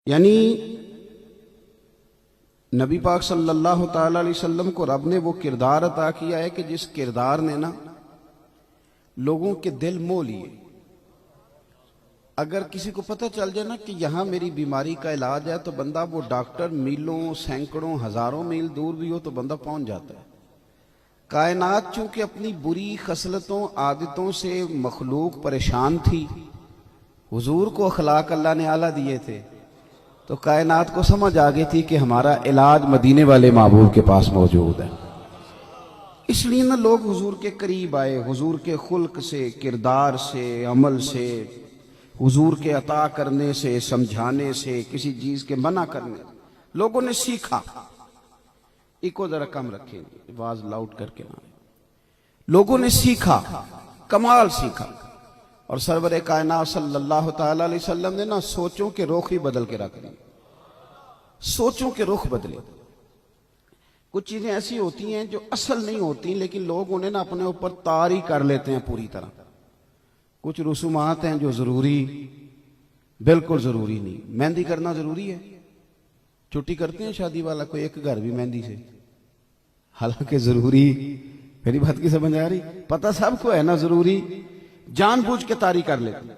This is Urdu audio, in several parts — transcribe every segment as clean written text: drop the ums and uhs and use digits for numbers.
یعنی نبی پاک صلی اللہ تعالی علیہ وسلم کو رب نے وہ کردار عطا کیا ہے کہ جس کردار نے نا لوگوں کے دل موہ لیے۔ اگر کسی کو پتہ چل جائے نا کہ یہاں میری بیماری کا علاج ہے تو بندہ وہ ڈاکٹر میلوں سینکڑوں ہزاروں میل دور بھی ہو تو بندہ پہنچ جاتا ہے۔ کائنات چونکہ اپنی بری خصلتوں عادتوں سے مخلوق پریشان تھی، حضور کو اخلاق اللہ نے اعلیٰ دیے تھے، تو کائنات کو سمجھ آ گئی تھی کہ ہمارا علاج مدینے والے محبوب کے پاس موجود ہے۔ اس لیے نہ لوگ حضور کے قریب آئے، حضور کے خلق سے، کردار سے، عمل سے، حضور کے عطا کرنے سے، سمجھانے سے، کسی چیز کے منع کرنے، لوگوں نے سیکھا۔ ایک ذرا کم رکھیں گے، آواز لاؤڈ کر کے نہ، لوگوں نے سیکھا، کمال سیکھا، اور سرور کائنات صلی اللہ تعالی علیہ وسلم نے نا سوچوں کے رخ ہی بدل کے رکھ دی، سوچوں کے رخ بدلے۔ کچھ چیزیں ایسی ہوتی ہیں جو اصل نہیں ہوتی لیکن لوگ انہیں نا اپنے اوپر طاری کر لیتے ہیں پوری طرح۔ کچھ رسومات ہیں جو ضروری، بالکل ضروری نہیں۔ مہندی کرنا ضروری ہے، چھٹی کرتے ہیں شادی والا کوئی ایک گھر بھی مہندی سے، حالانکہ ضروری، میری بات کی سمجھ آ رہی؟ پتہ سب کو ہے نا ضروری، جان بوجھ کے طاری کر لیتے ہیں۔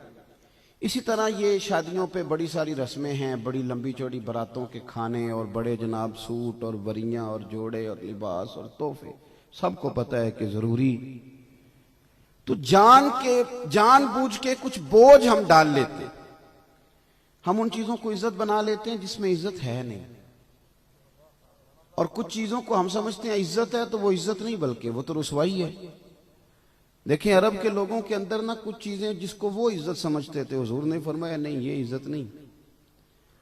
اسی طرح یہ شادیوں پہ بڑی ساری رسمیں ہیں، بڑی لمبی چوڑی براتوں کے کھانے اور بڑے جناب سوٹ اور وریاں اور جوڑے اور لباس اور تحفے، سب کو پتہ ہے کہ ضروری۔ تو جان بوجھ کے کچھ بوجھ ہم ڈال لیتے، ہم ان چیزوں کو عزت بنا لیتے ہیں جس میں عزت ہے نہیں، اور کچھ چیزوں کو ہم سمجھتے ہیں عزت ہے تو وہ عزت نہیں بلکہ وہ تو رسوائی ہے۔ دیکھیں عرب کے لوگوں کے اندر نا کچھ چیزیں جس کو وہ عزت سمجھتے تھے، حضور نے فرمایا نہیں یہ عزت نہیں۔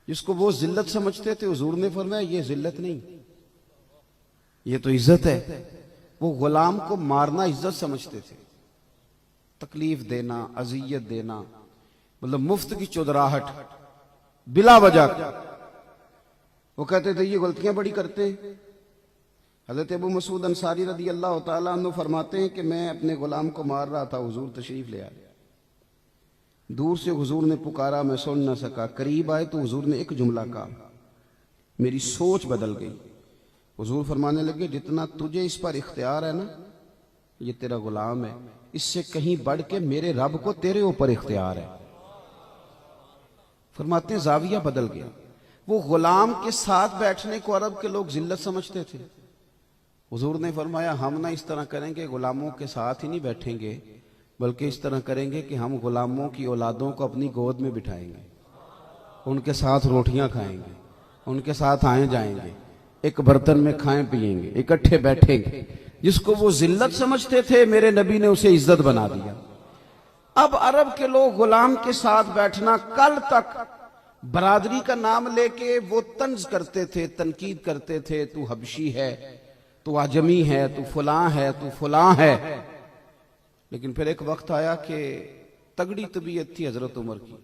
جس کو وہ ذلت سمجھتے تھے، حضور نے فرمایا یہ ذلت نہیں، یہ تو عزت ہے۔ وہ غلام کو مارنا عزت سمجھتے تھے، تکلیف دینا، اذیت دینا، مطلب مفت کی چودراہٹ بلا وجہ۔ وہ کہتے تھے یہ غلطیاں بڑی کرتے ہیں۔ حضرت ابو مسعود انصاری رضی اللہ تعالیٰ عنہ فرماتے ہیں کہ میں اپنے غلام کو مار رہا تھا، حضور تشریف لے آئے، دور سے حضور نے پکارا، میں سن نہ سکا، قریب آئے تو حضور نے ایک جملہ کہا، میری سوچ بدل گئی۔ حضور فرمانے لگے جتنا تجھے اس پر اختیار ہے نا، یہ تیرا غلام ہے، اس سے کہیں بڑھ کے میرے رب کو تیرے اوپر اختیار ہے۔ فرماتے ہیں زاویہ بدل گیا۔ وہ غلام کے ساتھ بیٹھنے کو عرب کے لوگ ذلت سمجھتے تھے، حضور نے فرمایا ہم نہ اس طرح کریں گے، غلاموں کے ساتھ ہی نہیں بیٹھیں گے، بلکہ اس طرح کریں گے کہ ہم غلاموں کی اولادوں کو اپنی گود میں بٹھائیں گے، ان کے ساتھ روٹیاں کھائیں گے، ان کے ساتھ آئیں جائیں گے، ایک برتن میں کھائیں پیئیں گے، اکٹھے بیٹھیں گے۔ جس کو وہ ذلت سمجھتے تھے میرے نبی نے اسے عزت بنا دیا۔ اب عرب کے لوگ غلام کے ساتھ بیٹھنا، کل تک برادری کا نام لے کے وہ طنز کرتے تھے، تنقید کرتے تھے، تو حبشی ہے، تو عجمی ہے، تو فلاں ہے، تو فلاں ہے۔ لیکن پھر ایک وقت آیا کہ تگڑی طبیعت تھی حضرت عمر کی،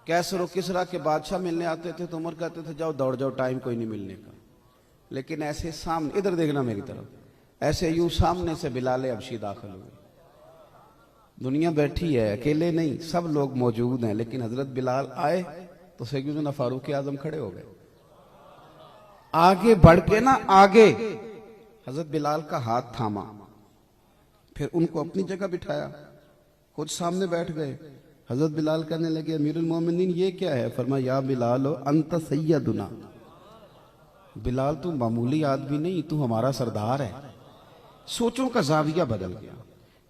کیسر و کسرا کے بادشاہ ملنے آتے تھے تو عمر کہتے تھے جاؤ دوڑ جاؤ، ٹائم کوئی نہیں ملنے کا۔ لیکن ایسے سامنے، ادھر دیکھنا میری طرف، ایسے یوں سامنے سے بلال حبشی داخل ہوئے۔ دنیا بیٹھی ہے، اکیلے نہیں، سب لوگ موجود ہیں، لیکن حضرت بلال آئے تو سیدنا فاروق اعظم کھڑے ہو گئے۔ آگے بڑھ کے نا، آگے حضرت بلال کا ہاتھ تھاما، پھر ان کو اپنی جگہ بٹھایا، خود سامنے بیٹھ گئے۔ حضرت بلال کہنے لگے امیر المومنین یہ کیا ہے؟ فرمایا یا بلال انت سیدنا، بلال تو معمولی آدمی نہیں، تو ہمارا سردار ہے۔ سوچوں کا زاویہ بدل گیا۔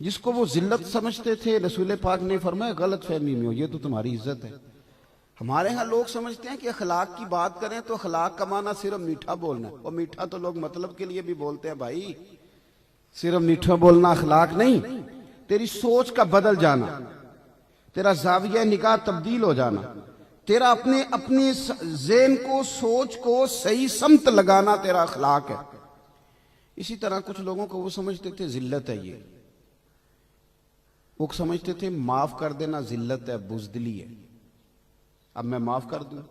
جس کو وہ ذلت سمجھتے تھے، رسول پاک نے فرمایا غلط فہمی میں ہو، یہ تو تمہاری عزت ہے۔ ہمارے ہاں لوگ سمجھتے ہیں کہ اخلاق کی بات کریں تو اخلاق کا معنی صرف میٹھا بولنا ہے، اور میٹھا تو لوگ مطلب کے لیے بھی بولتے ہیں۔ بھائی صرف میٹھا بولنا اخلاق نہیں، تیری سوچ کا بدل جانا، تیرا زاویہ نگاہ تبدیل ہو جانا، تیرا اپنے ذہن کو، سوچ کو صحیح سمت لگانا تیرا اخلاق ہے۔ اسی طرح کچھ لوگوں کو وہ سمجھتے تھے ذلت ہے، یہ وہ سمجھتے تھے معاف کر دینا ذلت ہے، بزدلی ہے، اب میں معاف کر دوں